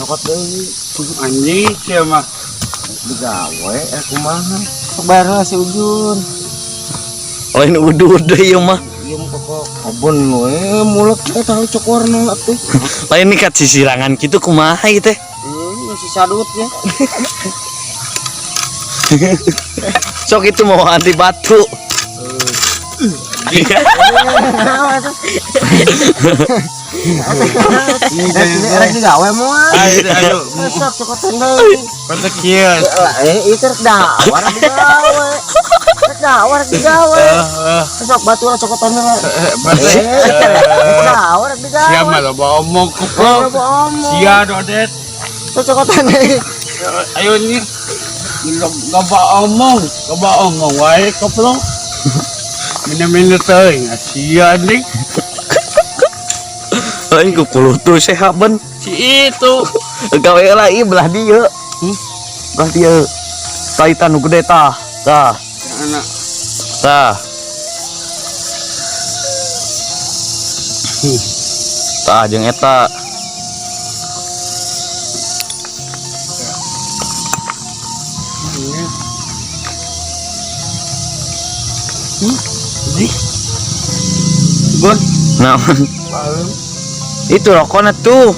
cokot deui. Anjing sia mah. Digawe kumaha? Sabar si Ujun. Lain udud deui ieu mah. Ieu pokok kebun we mulek tahu cok warna atuh. Lain nikat sisirangan kitu kumaha ieu teh? Masih sadut ya. Sok itu mau anti batu. Rek digawe moal. Ayo. Sok cokotan deui. Pantek kieu. Itu rek dawar digawe. Rek dawar digawe. Sok batur cokotan deui. Pantek. Dawar digawe. Sia mah loba omong kuplok. Sia dodet. Sok cokotan deui. Ayo ni. Loba omong wae kuplok. Mina-mina teuing sia nih. Lain ku kulutu sehaben. Si itu. Gawe lah ieu belah dieu. Belah dieu. Taitan nu gede tah. Tah. Anak. Tah. Tah jeung eta. Gon. Naon? Itu rokoknya tuh.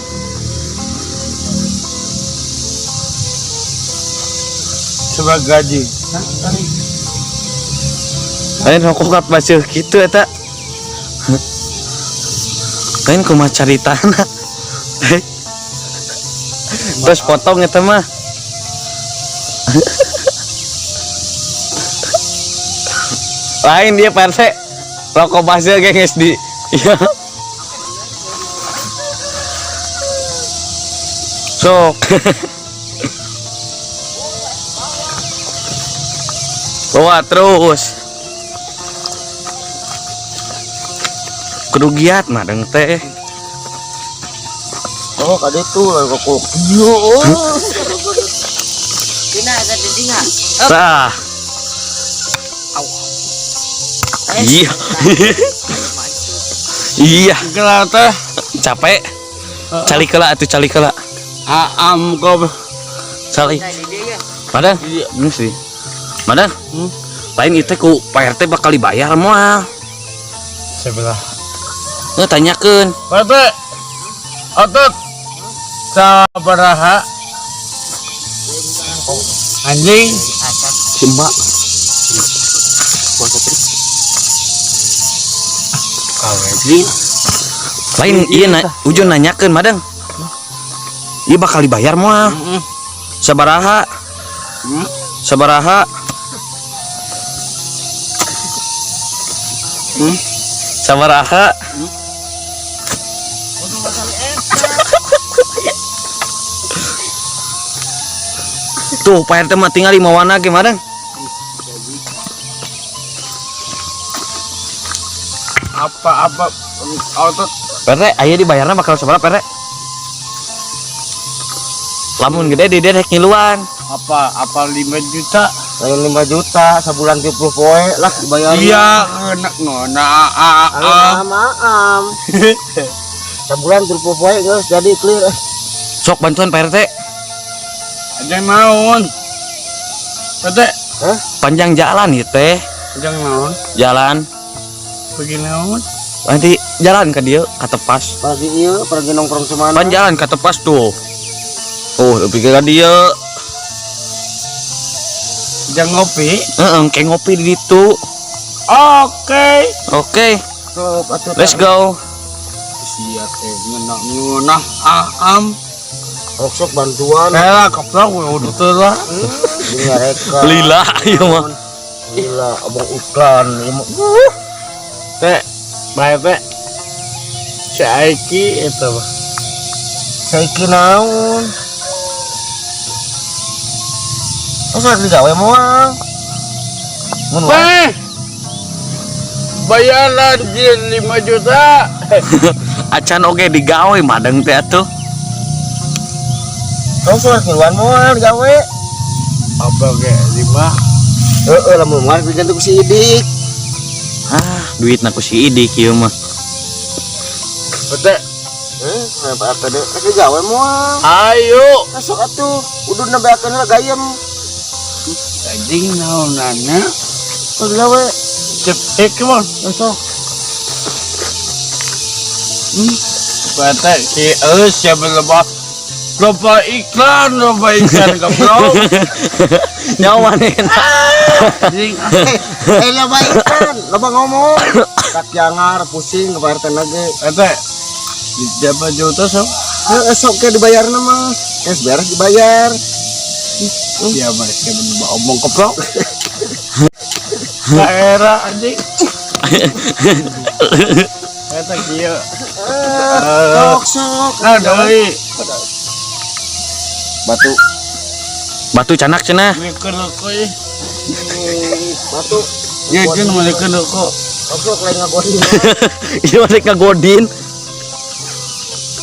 Sebagai gaji. Lain rokok kat basuh gitu eta. Lain kumaha caritana. Terus potong eta mah. Lain dia perse rokok basuh genges di. Iya. Sok. Bawa terus. Kerugian mah deng teh. Oh, kade tuh rokok. Yo. Dina ada dedinga. Tah. Iya. Iya. Gelar teh. Capek. Cali kela atuh cali kela. Aam kau. Cali. Madan. Ini sih. Madan. Lain itu ku Pak RT bakal dibayar moal. Sebelah. Tanyakeun. Pak RT. Otot. Sabaraha. Anjing. Si Mbak. Anjing. Lain iya Ujun nanyakeun Madang. Iya bakal dibayar moal. Sabaraha? Sabaraha? Sabaraha? Tuh Pak RT mah tinggal di mawana ge Madang. Apa otot. Pere, aya dibayarna bakal sabaraha Pere? Lamun gede di rek ngiluan. Apa 5 juta? Lain 5 juta sebulan 30 poe lah dibayar. Iya, enak nona maam. Sebulan 30 poe geus jadi clear. Sok bantuan Pak RT. Ada naon? Tete, Panjang jalan ieu teh. jangan naon? Jalan. Begini naon? Nanti jalan ke dia ke tepas. Pergi ieu, pergi nongkrong semana. Pan jalan ke tepas tuh. Oh, lebih ke dia. Jangan ngopi. Kayak ngopi di situ. Oke. Oke. Sok atuh. Let's go. Siap ngeunah am. Sok bantuan. Kayak keplak udah telah. Direka. Lila ieu mah. Lila abang iklan. Teh, bae pe. Saiki eta mah. Saiki naon? Masa digawe moal? Mun wae. Bayaran jin 5 juta. Acan oge digawe madeng teh atuh. Kau sudah keluar moal digawe. Apa ge 5? Lamun moal diganti ku si Idik. Duit na ku si Idik ieu mah. Teh, Pak RT deh, kasih gawe moal. Ayo. Masuk atuh, udun nabeakeun heula gayem. Anjing naonana. Kasih gawe. Cek mon. Masuk. Bata si siapa loba iklan goblok. Nyawa nih. Anjing. Loba ikan, loba ngomong. Tak jangar pusing ke Pak RT lagi. Eta siapa juta sok? Esok ke dibayar nama. Beres dibayar. Siapa omong goblok. Daerah anjing. Eta kieu. Sok. Nah, deui. Batu. Batu canak cenah. Mikeun euy. Batu. Ya jeung mikeun euy. Sok lain ngagodin. Ieu masih ngagodin.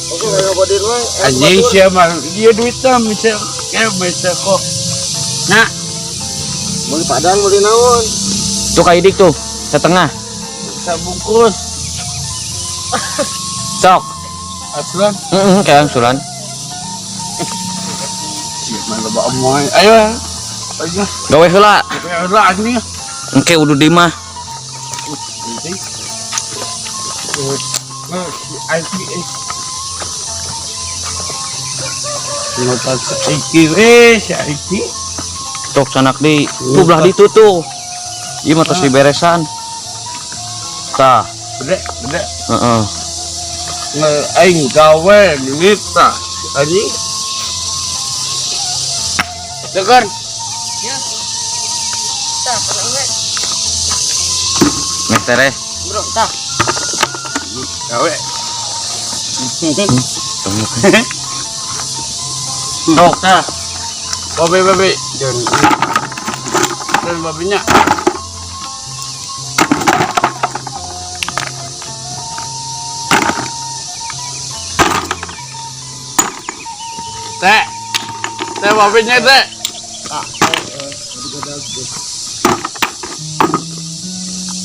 Sok lain ngagodin we. Anjing siapa? Dia duitnya bisa kok. Nah, Beli padang, beli naon. Tuh kayak dik tuh, setengah. bisa bungkus. Sok. Aslan. Kayak angsuran. Siapa loba omong. Ayo. Ayo. Gawe heula. Ayo anjing. Engke udah di mah. Iki. Tok sanak di tuh belah ditu tuh. Ieu mah tos diberesan. Tah, Gede. heeh. Aing gawe duit tah. Anjing. Tekan. Tah, pernah Meh tereh. bro, tah. Gawe. Tok. Nah, babe, dan babinya. Teh babinya teh.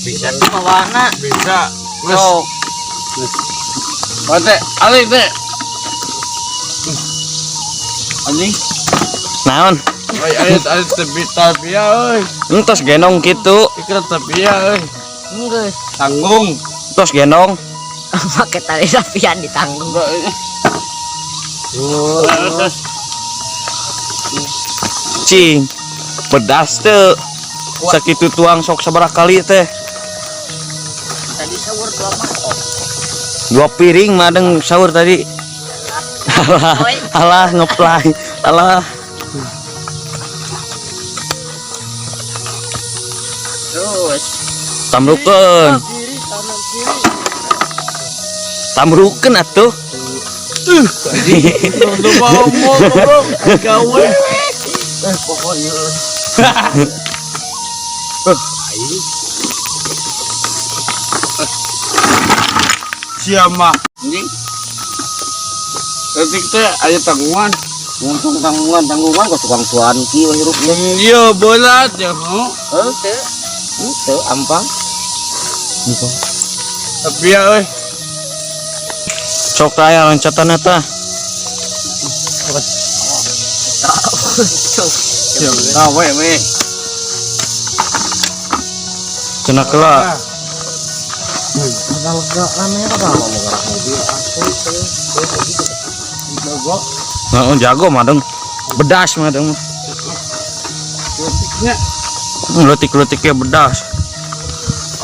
Bisa bawana. Bisa. Sok. Teh, alih teh. Anjing. Naon? Ayat tapi ya, euy. Entos genong kitu. Ikra tapi ya, euy. Enggak. Tanggung. Tos genong. Pakai tali sapian ditanggung. Cing. Pedas teu. Sakitu tuang sok sabaraha kali teh? Tadi sahur 2 mangkok. 2 piring madeng sahur tadi. Alah ngeplay. Alah. Terus Tamrukeun. kiri kanan kiri. Tamrukeun atuh. Lu mau goblok. Gawe. Pokoknya Siapa? Anjing. Ketik teh aya tanggungan. untung tanggungan kok tukang cuanki we hirupnya. Iya bola aja, ho. Henteu ampang. Tapi ya euy. Sok teh aya loncatan eta. Gawe we. Cenah keula. Lega rame apa mau ngarah mobil asli Jago. Heeh jago madeng. Bedas madeng. Ketiknya. Letik-letiknya bedas.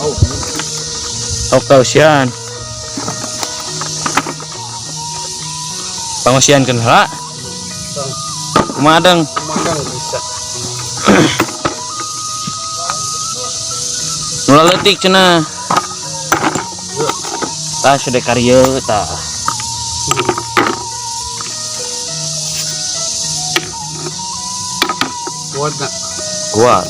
Oh. Sok kausian. Pangosian keun heula. Kumadeng. Magang bisa. Nula letik cenah. Tah sudah karya tah. Kuat nak. Kuat.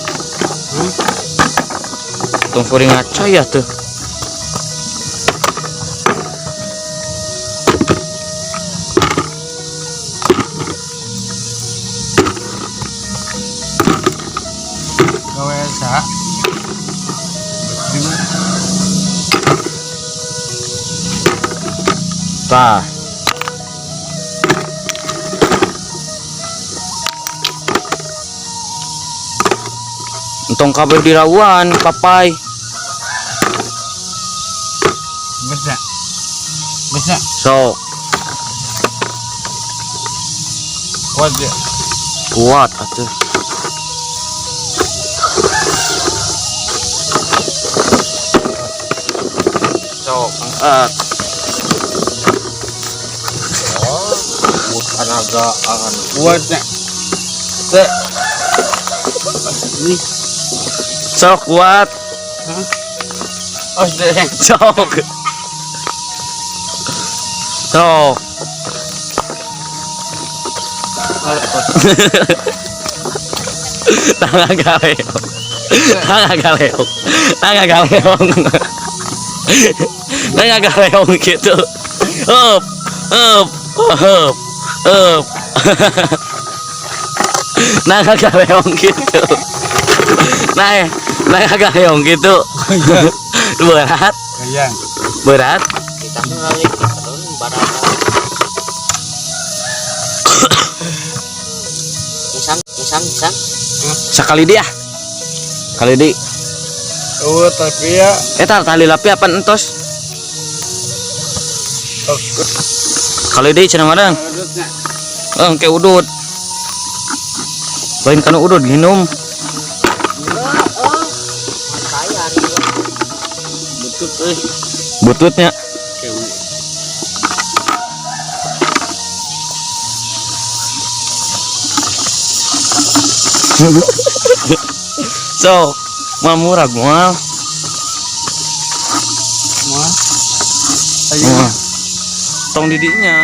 Tong kuring ngaca ya tuh. Gawe sa. Tah, Tong kabeh dirawan papai. Bisa. Bisa. Sok Kuat ya. kuat atuh. Sok angkat. Tenaga akan Kuat ya. Teh. Ini. Sok kuat. Oh, deh. Sok. Sok. Tangga galeong. Tangga galeong. Tangga galeong. Tangga galeong gitu. Up. Up. Up. Up. Tangga galeong gitu. Tangga galeong gitu. Berat. Kayang. Berat. kita melalui terus badan misang Sekali dia. Kali di. Oh, tapi ya. Eta tali lapi apa entos? Kali di cenah madang. Kayak udut. Lain kana udut minum. Betul euy. Bututnya. So, mal murah gua. Mah. Wah. Tong didinya.